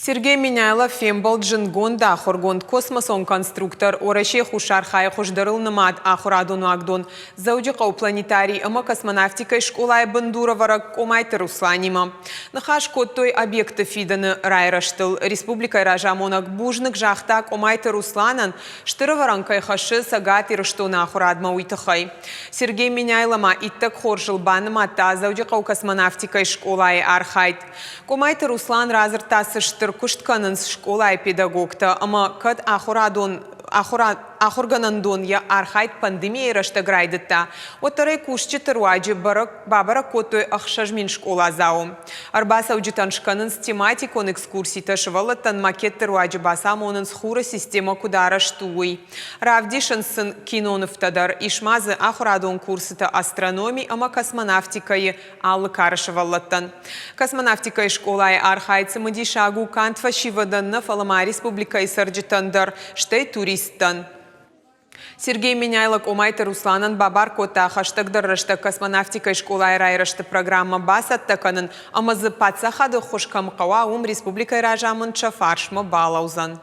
Сергей Миняйлов фембал джингон да хоргон космосон конструктор ореше хушархай хушдарыл намад ахурадону агдон заудиқау планетарий ама космонавтикай школай бандуровара комайтер Русланима. Нахаш коттой объекты фиданы райраштыл республикай ражамонак бужнык жахта комайтер Русланан штырываранкай хашы сагати раштона ахурадма уйтахай. Сергей Миняйлама иттак хоржыл баныма та заудиқау космонавтикай школай архайт. Комайтер Руслан разыртасы Куштканын школа и педагогта, ама кад ахурганандон я архайт пандемия раштаграйдыта. Отарай кушчы тыруаджи бабара котой ахшажмин школа заум. Арбаса уджитаншканын с тематикон экскурсий ташвалатан макет тыруаджи басамонын схура система кудара штуй. Равдишын сын кинонов тадар ишмазы ахурадон курсыта астрономии, ама космонавтикай аллы карышвалатан. Космонавтикай школай архайцы мадишагу кантва шиваданна фалама республика и сарджитандар штей туристан. Сергей Миняйлов омайтер Русланан бабар кота хаштагдар рашта космонавтикай школай райрашта программа басат таканын амазы пацахады хошкам қауа республикай ражамын чафаршма балаузан.